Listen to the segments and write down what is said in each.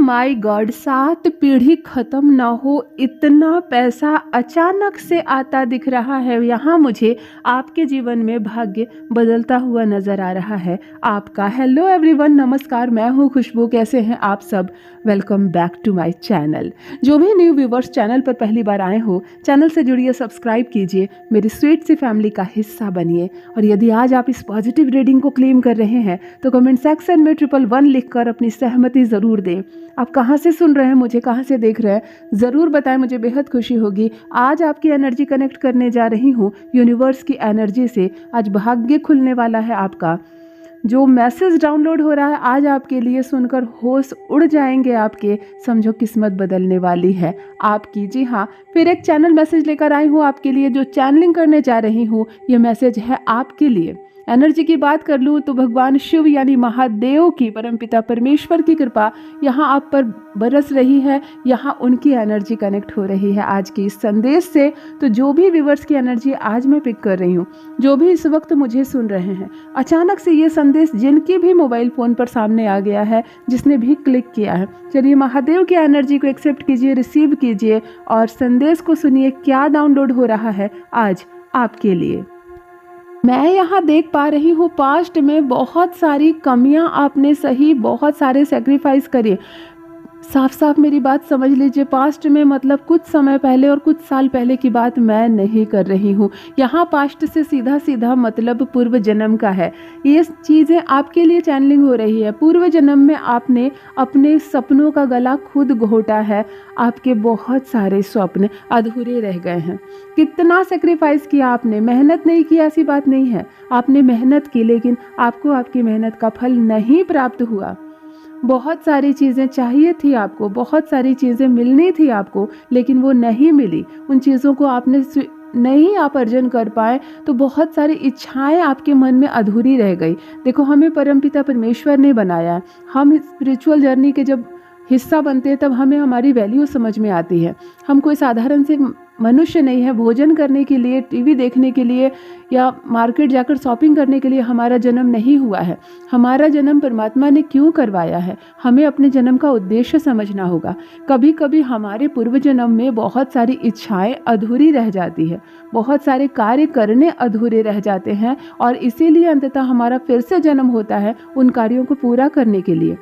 My God, 7 पीढ़ी खत्म ना हो इतना पैसा अचानक से आता दिख रहा है। यहाँ मुझे आपके जीवन में भाग्य बदलता हुआ नज़र आ रहा है आपका। हेलो एवरीवन, नमस्कार, मैं हूँ खुशबू। कैसे हैं आप सब? Welcome back to my channel. जो भी न्यू व्यूवर्स चैनल पर पहली बार आए हो, चैनल से जुड़िए, सब्सक्राइब कीजिए, मेरी स्वीट सी फैमिली का हिस्सा बनिए। और यदि आज आप इस पॉजिटिव रीडिंग को क्लेम कर रहे हैं तो कमेंट सेक्शन में 111 लिखकर अपनी सहमति ज़रूर दें। आप कहाँ से सुन रहे हैं, मुझे कहाँ से देख रहे हैं, ज़रूर बताएं, मुझे बेहद खुशी होगी। आज आपकी एनर्जी कनेक्ट करने जा रही हूँ यूनिवर्स की एनर्जी से। आज भाग्य खुलने वाला है आपका। जो मैसेज डाउनलोड हो रहा है आज आपके लिए सुनकर होश उड़ जाएंगे आपके। समझो किस्मत बदलने वाली है आपकी। जी हाँ, फिर एक चैनल मैसेज लेकर आई हूँ आपके लिए। जो चैनलिंग करने जा रही हूँ ये मैसेज है आपके लिए। एनर्जी की बात कर लूँ तो भगवान शिव यानी महादेव की, परमपिता परमेश्वर की कृपा यहाँ आप पर बरस रही है। यहाँ उनकी एनर्जी कनेक्ट हो रही है आज के इस संदेश से। तो जो भी व्यूवर्स की एनर्जी आज मैं पिक कर रही हूँ, जो भी इस वक्त मुझे सुन रहे हैं, अचानक से ये संदेश जिनकी भी मोबाइल फ़ोन पर सामने आ गया है, जिसने भी क्लिक किया है, चलिए महादेव की एनर्जी को एक्सेप्ट कीजिए, रिसीव कीजिए और संदेश को सुनिए क्या डाउनलोड हो रहा है आज आपके लिए। मैं यहाँ देख पा रही हूँ पास्ट में बहुत सारी कमियाँ आपने सही, बहुत सारे सेक्रीफाइस करे। साफ साफ मेरी बात समझ लीजिए, पास्ट में मतलब कुछ समय पहले और कुछ साल पहले की बात मैं नहीं कर रही हूँ। यहाँ पास्ट से सीधा सीधा मतलब पूर्व जन्म का है। ये चीज़ें आपके लिए चैनलिंग हो रही है। पूर्व जन्म में आपने अपने सपनों का गला खुद घोटा है। आपके बहुत सारे स्वप्न अधूरे रह गए हैं। कितना सेक्रीफाइस किया आपने, मेहनत नहीं की ऐसी बात नहीं है, आपने मेहनत की, लेकिन आपको आपकी मेहनत का फल नहीं प्राप्त हुआ। बहुत सारी चीज़ें चाहिए थी आपको, बहुत सारी चीज़ें मिलनी थी आपको, लेकिन वो नहीं मिली। उन चीज़ों को आपने नहीं आप अर्जन कर पाए, तो बहुत सारी इच्छाएं आपके मन में अधूरी रह गई। देखो, हमें परमपिता परमेश्वर ने बनाया। हम स्पिरिचुअल जर्नी के जब हिस्सा बनते हैं तब हमें हमारी वैल्यू समझ में आती है। हम कोई साधारण से मनुष्य नहीं है। भोजन करने के लिए, टीवी देखने के लिए या मार्केट जाकर शॉपिंग करने के लिए हमारा जन्म नहीं हुआ है। हमारा जन्म परमात्मा ने क्यों करवाया है, हमें अपने जन्म का उद्देश्य समझना होगा। कभी कभी हमारे पूर्व जन्म में बहुत सारी इच्छाएं अधूरी रह जाती है, बहुत सारे कार्य करने अधूरे रह जाते हैं और इसीलिए अंततः हमारा फिर से जन्म होता है उन कार्यों को पूरा करने के लिए।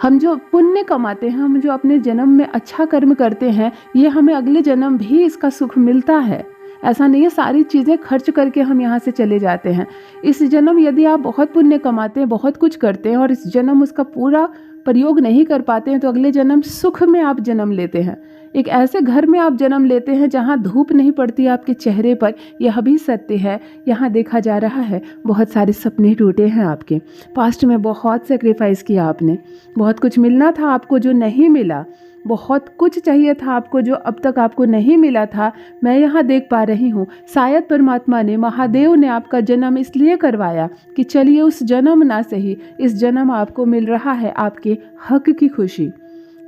हम जो पुण्य कमाते हैं, हम जो अपने जन्म में अच्छा कर्म करते हैं, ये हमें अगले जन्म भी इसका सुख मिलता है। ऐसा नहीं है सारी चीज़ें खर्च करके हम यहाँ से चले जाते हैं। इस जन्म यदि आप बहुत पुण्य कमाते हैं, बहुत कुछ करते हैं और इस जन्म उसका पूरा प्रयोग नहीं कर पाते हैं, तो अगले जन्म सुख में आप जन्म लेते हैं। एक ऐसे घर में आप जन्म लेते हैं जहाँ धूप नहीं पड़ती आपके चेहरे पर। यह भी सत्य है। यहाँ देखा जा रहा है बहुत सारे सपने टूटे हैं आपके। पास्ट में बहुत सेक्रीफाइस किया आपने, बहुत कुछ मिलना था आपको जो नहीं मिला, बहुत कुछ चाहिए था आपको जो अब तक आपको नहीं मिला था। मैं यहाँ देख पा रही हूँ शायद परमात्मा ने, महादेव ने आपका जन्म इसलिए करवाया कि चलिए उस जन्म ना सही, इस जन्म आपको मिल रहा है आपके हक की खुशी,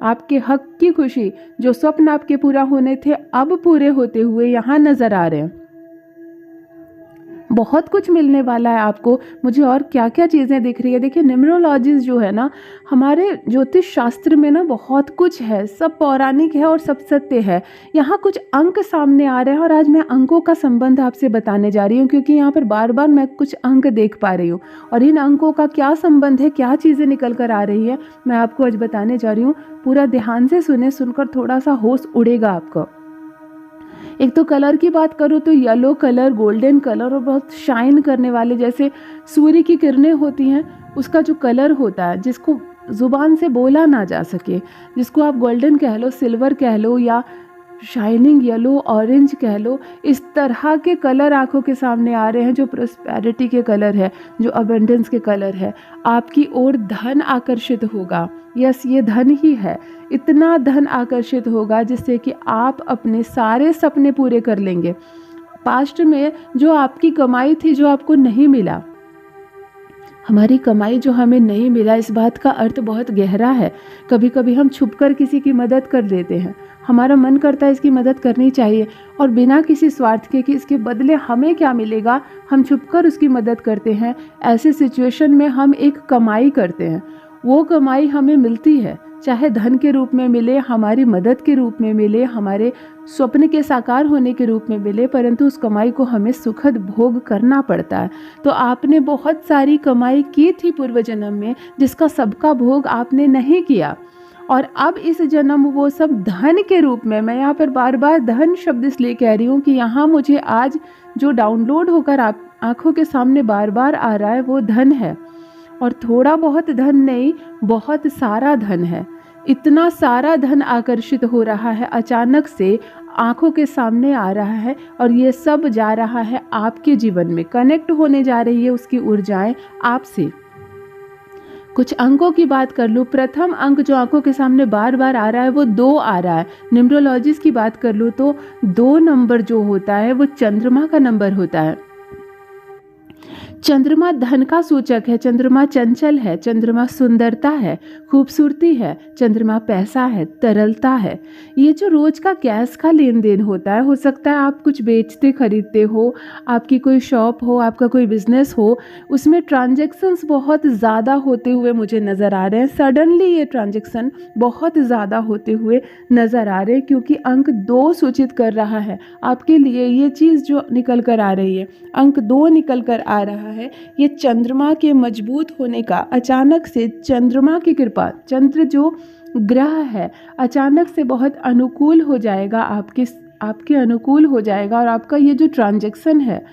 आपके हक की खुशी। जो स्वप्न आपके पूरा होने थे अब पूरे होते हुए यहाँ नजर आ रहे हैं। बहुत कुछ मिलने वाला है आपको। मुझे और क्या क्या चीज़ें दिख रही है। देखिए, न्यूमरोलॉजीज जो है ना, हमारे ज्योतिष शास्त्र में ना बहुत कुछ है, सब पौराणिक है और सब सत्य है। यहाँ कुछ अंक सामने आ रहे हैं और आज मैं अंकों का संबंध आपसे बताने जा रही हूँ, क्योंकि यहाँ पर बार बार मैं कुछ अंक देख पा रही हूँ और इन अंकों का क्या संबंध है, क्या चीज़ें निकल कर आ रही है, मैं आपको आज बताने जा रही हूँ। पूरा ध्यान से सुने, सुनकर थोड़ा सा होश उड़ेगा आपको। एक तो कलर की बात करूँ तो येलो कलर, गोल्डन कलर और बहुत शाइन करने वाले, जैसे सूर्य की किरणें होती हैं उसका जो कलर होता है, जिसको ज़ुबान से बोला ना जा सके, जिसको आप गोल्डन कह लो, सिल्वर कह लो या शाइनिंग येलो, ऑरेंज कह लो, इस तरह के कलर आंखों के सामने आ रहे हैं जो प्रोस्पेरिटी के कलर है, जो अबंडेंस के कलर है। आपकी ओर धन आकर्षित होगा। यस, ये धन ही है। इतना धन आकर्षित होगा जिससे कि आप अपने सारे सपने पूरे कर लेंगे। पास्ट में जो आपकी कमाई थी, जो आपको नहीं मिला, हमारी कमाई जो हमें नहीं मिला, इस बात का अर्थ बहुत गहरा है। कभी कभी हम छुपकर किसी की मदद कर देते हैं, हमारा मन करता है इसकी मदद करनी चाहिए और बिना किसी स्वार्थ के कि इसके बदले हमें क्या मिलेगा, हम छुपकर उसकी मदद करते हैं। ऐसे सिचुएशन में हम एक कमाई करते हैं। वो कमाई हमें मिलती है, चाहे धन के रूप में मिले, हमारी मदद के रूप में मिले, हमारे स्वप्न के साकार होने के रूप में मिले, परंतु उस कमाई को हमें सुखद भोग करना पड़ता है। तो आपने बहुत सारी कमाई की थी पूर्व जन्म में, जिसका सबका भोग आपने नहीं किया, और अब इस जन्म वो सब धन के रूप में, मैं यहाँ पर बार बार धन शब्द इसलिए कह रही हूँ कि यहाँ मुझे आज जो डाउनलोड होकर आप आँखों के सामने बार बार आ रहा है वो धन है, और थोड़ा बहुत धन नहीं, बहुत सारा धन है। इतना सारा धन आकर्षित हो रहा है, अचानक से आंखों के सामने आ रहा है, और ये सब जा रहा है आपके जीवन में, कनेक्ट होने जा रही है उसकी ऊर्जाएं आपसे। कुछ अंकों की बात कर लूँ, प्रथम अंक जो आंखों के सामने बार बार आ रहा है वो 2 आ रहा है। न्यूमरोलॉजिस्ट की बात कर लूँ तो 2 नंबर जो होता है वो चंद्रमा का नंबर होता है। चंद्रमा धन का सूचक है, चंद्रमा चंचल है, चंद्रमा सुंदरता है, खूबसूरती है, चंद्रमा पैसा है, तरलता है। ये जो रोज का कैश का लेन देन होता है, हो सकता है आप कुछ बेचते खरीदते हो, आपकी कोई शॉप हो, आपका कोई बिजनेस हो, उसमें ट्रांजैक्शंस बहुत ज़्यादा होते हुए मुझे नज़र आ रहे हैं। सडनली ये ट्रांजैक्शन बहुत ज़्यादा होते हुए नज़र आ रहे हैं, क्योंकि अंक 2 सूचित कर रहा है आपके लिए ये चीज़ जो निकल कर आ रही है, अंक 2 निकल कर आ रहा है। ये चंद्रमा के मजबूत होने का, अचानक से चंद्रमा की कृपा, चंद्र जो ग्रह है अचानक से बहुत अनुकूल हो जाएगा, आपके अनुकूल हो जाएगा, और आपका ये जो ट्रांजैक्शन है,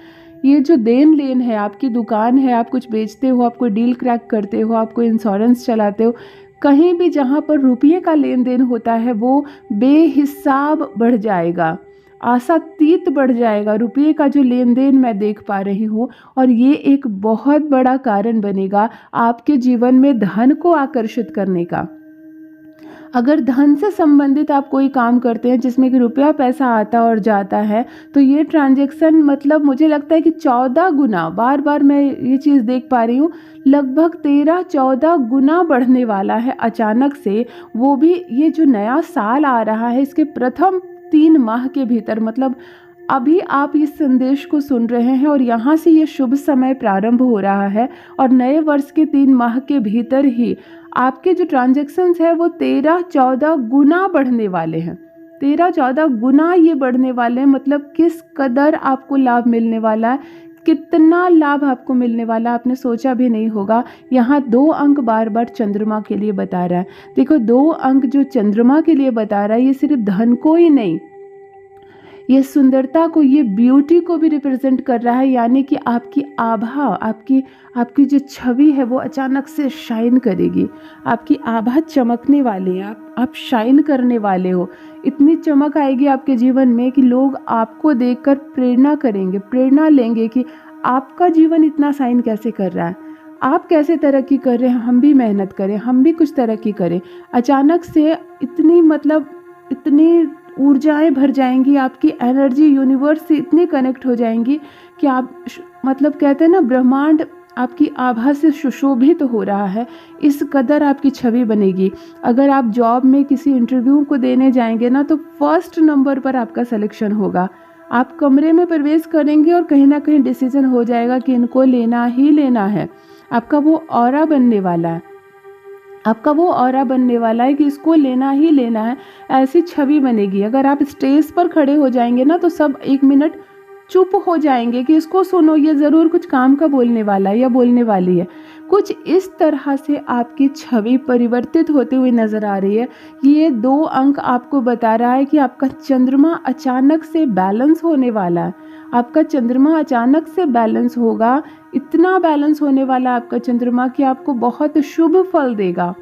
ये जो देन लेन है, आपकी दुकान है, आप कुछ बेचते हो, आप कोई डील क्रैक करते हो, आप कोई इंश्योरेंस चलाते हो, कहीं भी जहाँ पर रुपये का लेन देन होता है वो बेहिसाब बढ़ जाएगा, आशातीत बढ़ जाएगा। रुपये का जो लेन देन मैं देख पा रही हूँ, और ये एक बहुत बड़ा कारण बनेगा आपके जीवन में धन को आकर्षित करने का। अगर धन से संबंधित आप कोई काम करते हैं जिसमें कि रुपया पैसा आता और जाता है, तो ये ट्रांजैक्शन मतलब मुझे लगता है कि 14 गुना, बार बार मैं ये चीज़ देख पा रही हूँ, लगभग 13-14 गुना बढ़ने वाला है अचानक से। वो भी ये जो नया साल आ रहा है, इसके प्रथम 3 माह के भीतर, मतलब अभी आप इस संदेश को सुन रहे हैं और यहाँ से ये शुभ समय प्रारंभ हो रहा है, और नए वर्ष के 3 माह के भीतर ही आपके जो ट्रांजैक्शंस है वो 13-14 गुना बढ़ने वाले हैं। 13-14 गुना ये बढ़ने वाले हैं। मतलब किस कदर आपको लाभ मिलने वाला है, कितना लाभ आपको मिलने वाला है, आपने सोचा भी नहीं होगा। यहाँ 2 अंक बार बार चंद्रमा के लिए बता रहा है। देखो 2 अंक जो चंद्रमा के लिए बता रहा है, ये सिर्फ धन को ही नहीं, ये सुंदरता को, ये ब्यूटी को भी रिप्रेजेंट कर रहा है। यानी कि आपकी आभा, आपकी जो छवि है वो अचानक से शाइन करेगी, आपकी आभा चमकने वाली है, आप शाइन करने वाले हो। इतनी चमक आएगी आपके जीवन में कि लोग आपको देखकर प्रेरणा करेंगे, प्रेरणा लेंगे कि आपका जीवन इतना शाइन कैसे कर रहा है, आप कैसे तरक्की कर रहे हैं, हम भी मेहनत करें, हम भी कुछ तरक्की करें। अचानक से इतनी ऊर्जाएं भर जाएंगी, आपकी एनर्जी यूनिवर्स से इतनी कनेक्ट हो जाएंगी कि आप, मतलब कहते हैं ना, ब्रह्मांड आपकी आभा से सुशोभित हो रहा है, इस कदर आपकी छवि बनेगी। अगर आप जॉब में किसी इंटरव्यू को देने जाएंगे ना, तो फर्स्ट नंबर पर आपका सिलेक्शन होगा। आप कमरे में प्रवेश करेंगे और कहीं ना कहीं डिसीजन हो जाएगा कि इनको लेना ही लेना है। आपका वो ऑरा बनने वाला है, आपका वो ऑरा बनने वाला है कि इसको लेना ही लेना है, ऐसी छवि बनेगी। अगर आप स्टेज पर खड़े हो जाएंगे ना, तो सब 1 मिनट चुप हो जाएंगे कि इसको सुनो, ये ज़रूर कुछ काम का बोलने वाला है या बोलने वाली है। कुछ इस तरह से आपकी छवि परिवर्तित होती हुई नज़र आ रही है। ये 2 अंक आपको बता रहा है कि आपका चंद्रमा अचानक से बैलेंस होने वाला है। आपका चंद्रमा अचानक से बैलेंस होगा, इतना बैलेंस होने वाला आपका चंद्रमा कि आपको बहुत शुभ फल देगा,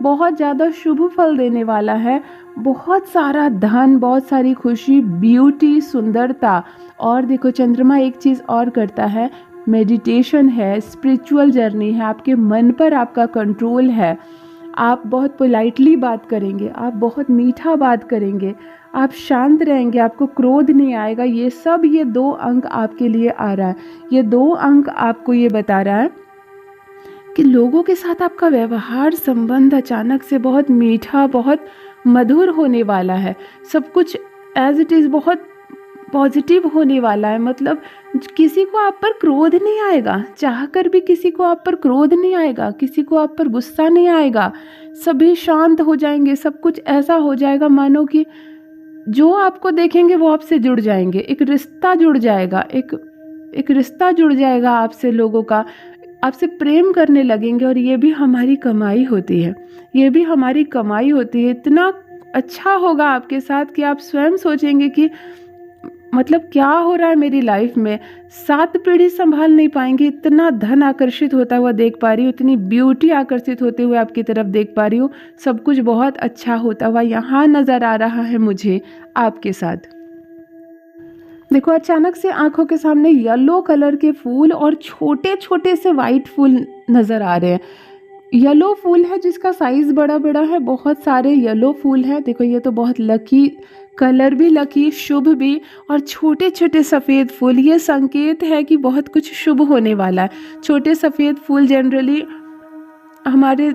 बहुत ज़्यादा शुभ फल देने वाला है। बहुत सारा धन, बहुत सारी खुशी, ब्यूटी, सुंदरता। और देखो चंद्रमा एक चीज़ और करता है, मेडिटेशन है, स्पिरिचुअल जर्नी है, आपके मन पर आपका कंट्रोल है। आप बहुत पोलाइटली बात करेंगे, आप बहुत मीठा बात करेंगे, आप शांत रहेंगे, आपको क्रोध नहीं आएगा। ये सब, ये 2 अंक आपके लिए आ रहा है। ये 2 अंक आपको ये बता रहा है कि लोगों के साथ आपका व्यवहार संबंध अचानक से बहुत मीठा, बहुत मधुर होने वाला है। सब कुछ एज इट इज़ बहुत पॉजिटिव होने वाला है। मतलब किसी को आप पर क्रोध नहीं आएगा, चाहकर भी किसी को आप पर क्रोध नहीं आएगा, किसी को आप पर गुस्सा नहीं आएगा, सभी शांत हो जाएंगे। सब कुछ ऐसा हो जाएगा मानो कि जो आपको देखेंगे वो आपसे जुड़ जाएंगे, एक रिश्ता जुड़ जाएगा, एक रिश्ता जुड़ जाएगा आपसे, लोगों का आपसे प्रेम करने लगेंगे। और ये भी हमारी कमाई होती है, ये भी हमारी कमाई होती है। इतना अच्छा होगा आपके साथ कि आप स्वयं सोचेंगे कि मतलब क्या हो रहा है मेरी लाइफ में, 7 पीढ़ी संभाल नहीं पाएंगे। इतना धन आकर्षित होता हुआ देख पा रही हूँ, इतनी ब्यूटी आकर्षित होते हुए आपकी तरफ देख पा रही हूँ। सब कुछ बहुत अच्छा होता हुआ यहाँ नज़र आ रहा है मुझे आपके साथ। देखो अचानक से आंखों के सामने येलो कलर के फूल और छोटे छोटे से वाइट फूल नज़र आ रहे हैं। येलो फूल है जिसका साइज़ बड़ा बड़ा है, बहुत सारे येलो फूल हैं। देखो ये तो बहुत लकी कलर भी, लकी शुभ भी, और छोटे छोटे सफ़ेद फूल, ये संकेत है कि बहुत कुछ शुभ होने वाला है। छोटे सफ़ेद फूल जनरली हमारे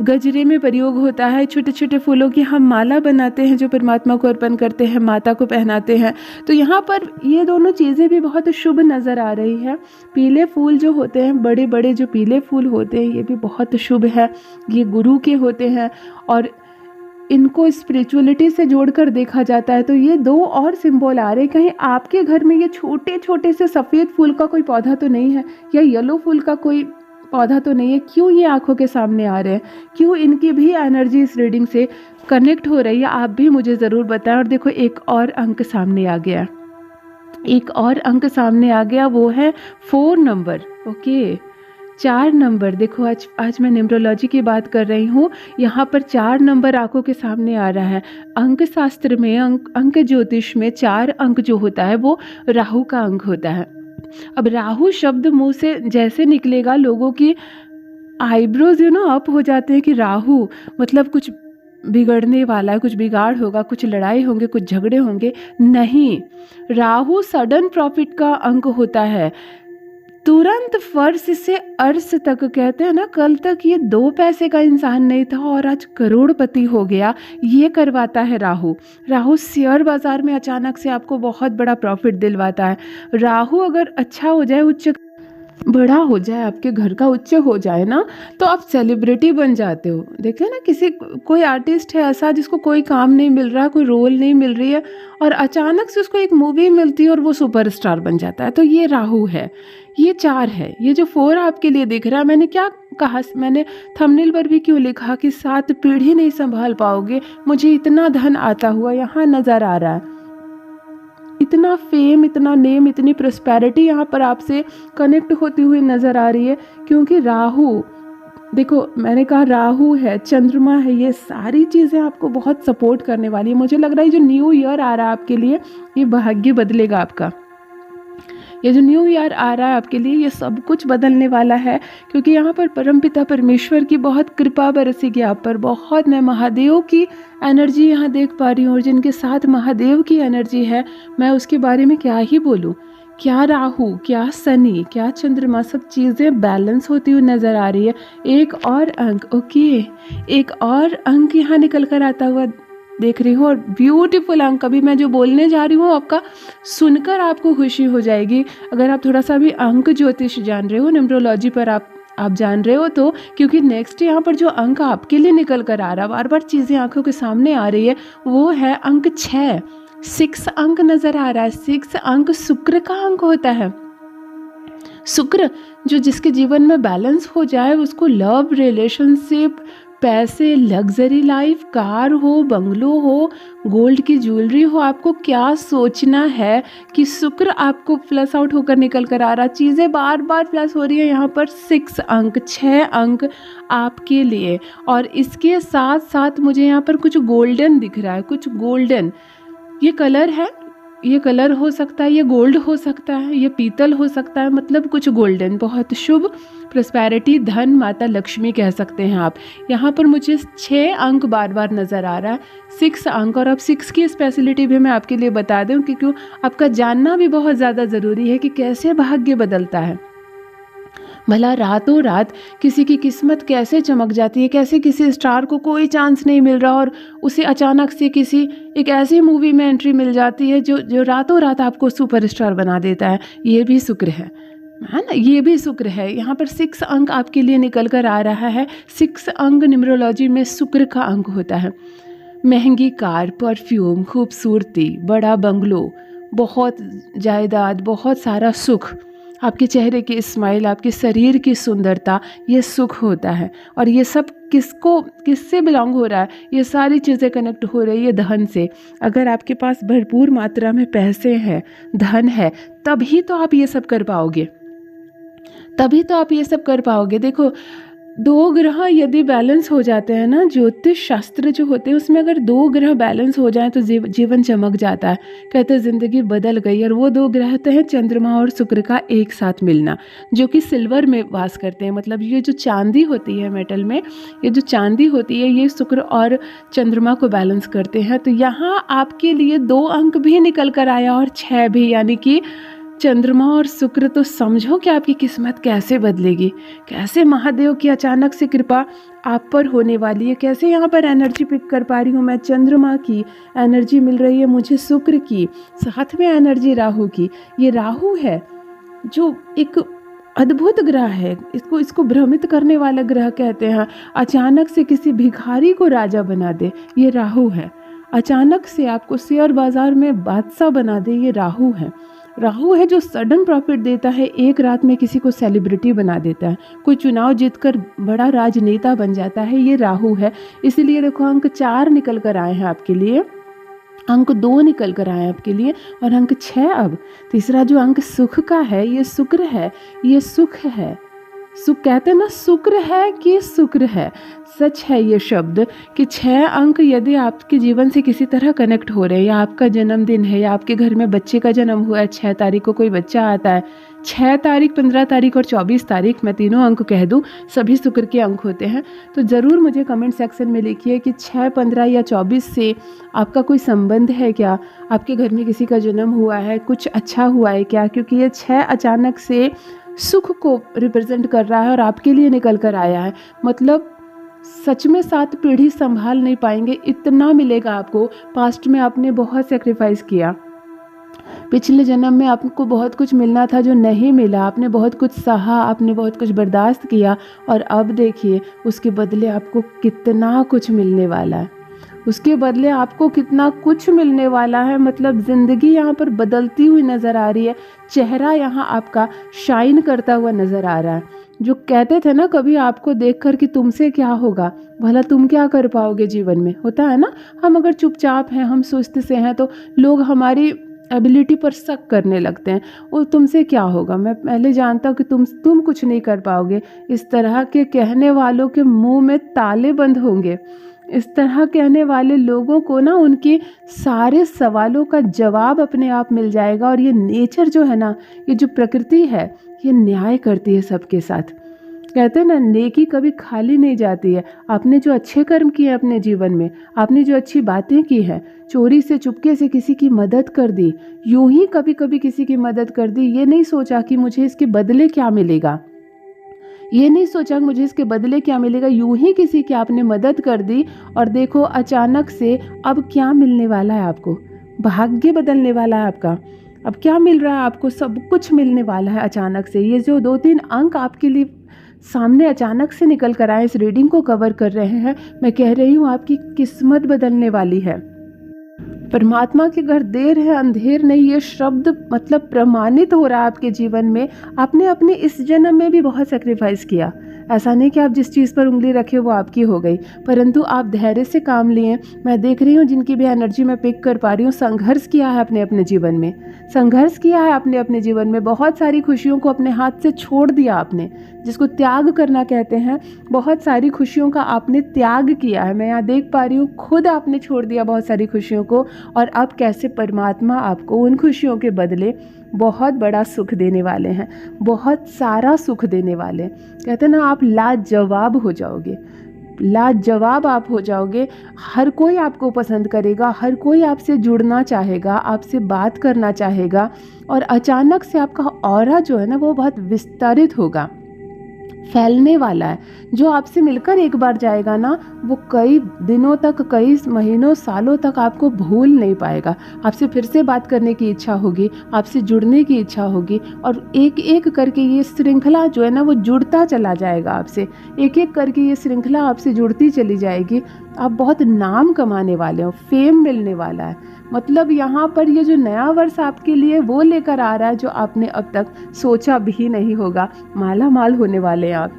गजरे में प्रयोग होता है। छोटे छोटे फूलों की हम माला बनाते हैं जो परमात्मा को अर्पण करते हैं, माता को पहनाते हैं। तो यहाँ पर ये दोनों चीज़ें भी बहुत शुभ नज़र आ रही है। पीले फूल जो होते हैं, बड़े बड़े जो पीले फूल होते हैं, ये भी बहुत शुभ है। ये गुरु के होते हैं और इनको स्पिरिचुअलिटी से जोड़कर देखा जाता है। तो ये 2 और सिंबल आ रहे हैं। कहीं आपके घर में ये छोटे छोटे से सफ़ेद फूल का कोई पौधा तो नहीं है, या येलो फूल का कोई पौधा तो नहीं है? क्यों ये आंखों के सामने आ रहे हैं? क्यों इनकी भी एनर्जी इस रीडिंग से कनेक्ट हो रही है? आप भी मुझे ज़रूर बताएं। और देखो एक और अंक सामने आ गया, एक और अंक सामने आ गया, वो है 4 नंबर। Okay, 4 number. देखो आज मैं न्यूमरोलॉजी की बात कर रही हूँ। यहाँ पर 4 नंबर आंखों के सामने आ रहा है। अंक शास्त्र में, अंक ज्योतिष में 4 अंक जो होता है वो राहु का अंक होता है। अब राहु शब्द मुंह से जैसे निकलेगा, लोगों की आईब्रोज अप हो जाते हैं कि राहु मतलब कुछ बिगड़ने वाला है, कुछ बिगाड़ होगा, कुछ लड़ाई होंगे, कुछ झगड़े होंगे। नहीं, राहु सडन प्रॉफिट का अंक होता है। तुरंत फर्श से अर्श तक, कहते हैं ना, कल तक ये 2 पैसे का इंसान नहीं था और आज करोड़पति हो गया, ये करवाता है राहु। राहु शेयर बाजार में अचानक से आपको बहुत बड़ा प्रॉफिट दिलवाता है। राहु अगर अच्छा हो जाए, उच्च बड़ा हो जाए, आपके घर का उच्च हो जाए ना, तो आप सेलिब्रिटी बन जाते हो। देखे ना, कोई आर्टिस्ट है ऐसा जिसको कोई काम नहीं मिल रहा, कोई रोल नहीं मिल रही है, और अचानक से उसको एक मूवी मिलती है और वो सुपरस्टार बन जाता है। तो ये राहु है। ये 4 है। ये जो 4 आपके लिए दिख रहा है, मैंने क्या कहा, मैंने थंबनेल पर भी क्यों लिखा कि 7 पीढ़ी नहीं संभाल पाओगे। मुझे इतना धन आता हुआ यहाँ नज़र आ रहा है, इतना फेम, इतना नेम, इतनी प्रॉस्पेरिटी यहाँ पर आपसे कनेक्ट होती हुई नज़र आ रही है। क्योंकि राहु, देखो मैंने कहा राहु है, चंद्रमा है, ये सारी चीज़ें आपको बहुत सपोर्ट करने वाली है। मुझे लग रहा है जो न्यू ईयर आ रहा है आपके लिए, ये भाग्य बदलेगा आपका। ये जो न्यू ईयर आ रहा है आपके लिए, ये सब कुछ बदलने वाला है। क्योंकि यहाँ पर परमपिता परमेश्वर की बहुत कृपा बरसेगी आप पर। बहुत, मैं महादेव की एनर्जी यहाँ देख पा रही हूँ, और जिनके साथ महादेव की एनर्जी है, मैं उसके बारे में क्या ही बोलूँ। क्या राहु, क्या शनि, क्या चंद्रमा, सब चीज़ें बैलेंस होती हुई नज़र आ रही है। एक और अंक, ओके, एक और अंक यहाँ निकल कर आता हुआ देख रही हूँ, और ब्यूटीफुल अंक। अभी मैं जो बोलने जा रही हूँ आपका सुनकर आपको खुशी हो जाएगी। अगर आप थोड़ा सा भी अंक ज्योतिष जान रहे हो, न्यूमरोलॉजी पर आप जान रहे हो, तो क्योंकि नेक्स्ट यहाँ पर जो अंक आपके लिए निकल कर आ रहा है, बार बार चीज़ें आंखों के सामने आ रही है, वो है अंक 6। 6 अंक नज़र आ रहा है। 6 अंक शुक्र का अंक होता है। शुक्र जो जिसके जीवन में बैलेंस हो जाए, उसको लव, रिलेशनशिप, पैसे, लग्जरी लाइफ, कार हो, बंगलो हो, गोल्ड की ज्वेलरी हो, आपको क्या सोचना है कि शुक्र आपको प्लस आउट होकर निकल कर आ रहा। चीज़ें बार बार प्लस हो रही है यहाँ पर। 6 अंक, 6 अंक आपके लिए। और इसके साथ साथ मुझे यहाँ पर कुछ गोल्डन दिख रहा है, कुछ गोल्डन। ये कलर है, ये कलर हो सकता है, ये गोल्ड हो सकता है, ये पीतल हो सकता है, मतलब कुछ गोल्डन, बहुत शुभ, प्रॉस्पेरिटी, धन, माता लक्ष्मी कह सकते हैं आप। यहाँ पर मुझे 6 अंक बार बार नज़र आ रहा है, 6 अंक। और अब 6 की स्पेशलिटी भी मैं आपके लिए बता दूँ, क्योंकि आपका जानना भी बहुत ज़्यादा ज़रूरी है कि कैसे भाग्य बदलता है। भला रातों रात किसी की किस्मत कैसे चमक जाती है, कैसे किसी स्टार को कोई चांस नहीं मिल रहा और उसे अचानक से किसी एक ऐसी मूवी में एंट्री मिल जाती है जो जो रातों रात आपको सुपरस्टार बना देता है। ये भी शुक्र है ना, ये भी शुक्र है। यहाँ पर 6 अंक आपके लिए निकल कर आ रहा है। 6 अंक न्यूमरोलॉजी में शुक्र का अंक होता है। महंगी कार, परफ्यूम, खूबसूरती, बड़ा बंगलो, बहुत जायदाद, बहुत सारा सुख, आपके चेहरे की स्माइल, आपके शरीर की सुंदरता, ये सुख होता है। और ये सब किससे बिलोंग हो रहा है? ये सारी चीज़ें कनेक्ट हो रही है धन से। अगर आपके पास भरपूर मात्रा में पैसे हैं, धन है, तभी तो आप ये सब कर पाओगे, तभी तो आप ये सब कर पाओगे। देखो, 2 ग्रह यदि बैलेंस हो जाते हैं ना, ज्योतिष शास्त्र जो होते हैं उसमें अगर 2 ग्रह बैलेंस हो जाएं तो जीवन चमक जाता है। कहते हैं ज़िंदगी बदल गई। और वो 2 ग्रह तो हैं चंद्रमा और शुक्र का एक साथ मिलना, जो कि सिल्वर में वास करते हैं। मतलब ये जो चांदी होती है मेटल में, ये जो चांदी होती है, ये शुक्र और चंद्रमा को बैलेंस करते हैं। तो यहाँ आपके लिए 2 अंक भी निकल कर आया और 6 भी, यानी कि चंद्रमा और शुक्र। तो समझो कि आपकी किस्मत कैसे बदलेगी, कैसे महादेव की अचानक से कृपा आप पर होने वाली है। कैसे यहाँ पर एनर्जी पिक कर पा रही हूँ मैं, चंद्रमा की एनर्जी मिल रही है मुझे, शुक्र की, साथ में एनर्जी राहु की। ये राहु है जो एक अद्भुत ग्रह है, इसको भ्रमित करने वाला ग्रह कहते हैं। अचानक से किसी भिखारी को राजा बना दे, ये राहु है। अचानक से आपको शेयर बाजार में बादशाह बना दे, ये राहु है। राहु है जो सडन प्रॉफिट देता है, एक रात में किसी को सेलिब्रिटी बना देता है, कोई चुनाव जीतकर बड़ा राजनेता बन जाता है, ये राहु है। इसीलिए देखो, अंक 4 निकल कर आए हैं आपके लिए, अंक 2 निकल कर आए आपके लिए, और अंक 6। अब तीसरा जो अंक सुख का है, ये शुक्र है, ये सुख है। सुख कहते हैं ना, शुक्र है कि शुक्र है। सच है ये शब्द कि 6 अंक यदि आपके जीवन से किसी तरह कनेक्ट हो रहे हैं, या आपका जन्मदिन है, या आपके घर में बच्चे का जन्म हुआ है, 6 तारीख को कोई बच्चा आता है, 6 तारीख, 15 तारीख और 24 तारीख, मैं तीनों अंक कह दूं, सभी शुक्र के अंक होते हैं। तो ज़रूर मुझे कमेंट सेक्शन में लिखिए कि 6, 15 या 24 से आपका कोई संबंध है क्या, आपके घर में किसी का जन्म हुआ है, कुछ अच्छा हुआ है क्या? क्योंकि ये 6 अचानक से सुख को रिप्रेजेंट कर रहा है और आपके लिए निकल कर आया है। मतलब सच में 7 पीढ़ी संभाल नहीं पाएंगे, इतना मिलेगा आपको। पास्ट में आपने बहुत सेक्रीफाइस किया, पिछले जन्म में आपको बहुत कुछ मिलना था जो नहीं मिला, आपने बहुत कुछ सहा, आपने बहुत कुछ बर्दाश्त किया, और अब देखिए उसके बदले आपको कितना कुछ मिलने वाला है, उसके बदले आपको कितना कुछ मिलने वाला है। मतलब ज़िंदगी यहाँ पर बदलती हुई नज़र आ रही है, चेहरा यहाँ आपका शाइन करता हुआ नज़र आ रहा है। जो कहते थे ना कभी आपको देखकर कि तुमसे क्या होगा, भला तुम क्या कर पाओगे जीवन में, होता है ना। हम अगर चुपचाप हैं, हम सुस्त से हैं, तो लोग हमारी एबिलिटी पर शक करने लगते हैं। वो तुमसे क्या होगा, मैं पहले जानता हूँ कि तुम कुछ नहीं कर पाओगे। इस तरह के कहने वालों के मुंह में ताले बंद होंगे। इस तरह कहने वाले लोगों को ना उनके सारे सवालों का जवाब अपने आप मिल जाएगा। और ये नेचर जो है ना, ये जो प्रकृति है, ये न्याय करती है सबके साथ। कहते हैं ना, नेकी कभी खाली नहीं जाती है। आपने जो अच्छे कर्म किए अपने जीवन में, आपने जो अच्छी बातें की हैं, चोरी से चुपके से किसी की मदद कर दी, यूं ही कभी कभी किसी की मदद कर दी, ये नहीं सोचा कि मुझे इसके बदले क्या मिलेगा, ये नहीं सोचा कि मुझे इसके बदले क्या मिलेगा, यूं ही किसी की आपने मदद कर दी, और देखो अचानक से अब क्या मिलने वाला है आपको, भाग्य बदलने वाला है आपका। अब क्या मिल रहा है आपको, सब कुछ मिलने वाला है अचानक से। ये जो 2-3 अंक आपके लिए सामने अचानक से निकल कर आए, इस रीडिंग को कवर कर रहे हैं, मैं कह रही हूँ आपकी किस्मत बदलने वाली है। परमात्मा के घर देर है अंधेर नहीं, ये शब्द मतलब प्रमाणित हो रहा है आपके जीवन में। आपने अपने इस जन्म में भी बहुत सेक्रीफाइस किया। ऐसा नहीं कि आप जिस चीज़ पर उंगली रखे वो आपकी हो गई, परंतु आप धैर्य से काम लिए। मैं देख रही हूँ जिनकी भी एनर्जी मैं पिक कर पा रही हूँ, संघर्ष किया है अपने अपने जीवन में, संघर्ष किया है अपने अपने जीवन में। बहुत सारी खुशियों को अपने हाथ से छोड़ दिया आपने, जिसको त्याग करना कहते हैं। बहुत सारी खुशियों का आपने त्याग किया है, मैं यहाँ देख पा रही हूँ। खुद आपने छोड़ दिया बहुत सारी खुशियों को, और अब कैसे परमात्मा आपको उन खुशियों के बदले बहुत बड़ा सुख देने वाले हैं, बहुत सारा सुख देने वाले। कहते हैं ना, आप लाजवाब हो जाओगे, लाजवाब आप हो जाओगे। हर कोई आपको पसंद करेगा, हर कोई आपसे जुड़ना चाहेगा, आपसे बात करना चाहेगा, और अचानक से आपका ऑरा जो है ना वो बहुत विस्तारित होगा। फैलने वाला है। जो आपसे मिलकर एक बार जाएगा ना, वो कई दिनों तक, कई महीनों, सालों तक आपको भूल नहीं पाएगा। आपसे फिर से बात करने की इच्छा होगी, आपसे जुड़ने की इच्छा होगी, और एक एक करके ये श्रृंखला जो है ना, वो जुड़ता चला जाएगा आपसे। एक एक करके ये श्रृंखला आपसे जुड़ती चली जाएगी। आप बहुत नाम कमाने वाले हो, फेम मिलने वाला है। मतलब यहाँ पर ये जो नया वर्ष आपके लिए वो लेकर आ रहा है जो आपने अब तक सोचा भी नहीं होगा। माला माल होने वाले हैं आप,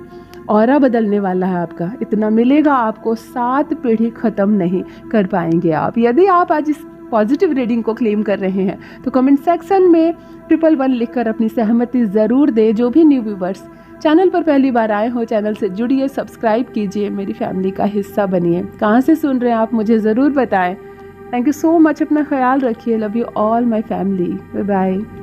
ऑरा बदलने वाला है आपका, इतना मिलेगा आपको, 7 पीढ़ी ख़त्म नहीं कर पाएंगे आप। यदि आप आज इस पॉजिटिव रीडिंग को क्लेम कर रहे हैं तो कमेंट सेक्शन में 111 लिखकर अपनी सहमति ज़रूर दें। जो भी न्यू व्यूवर्स चैनल पर पहली बार आए हो, चैनल से जुड़िए, सब्सक्राइब कीजिए, मेरी फैमिली का हिस्सा बनिए। कहाँ से सुन रहे हैं आप, मुझे ज़रूर बताएं। Thank you so much. अपना ख्याल रखिए। Love you all my family. Bye bye.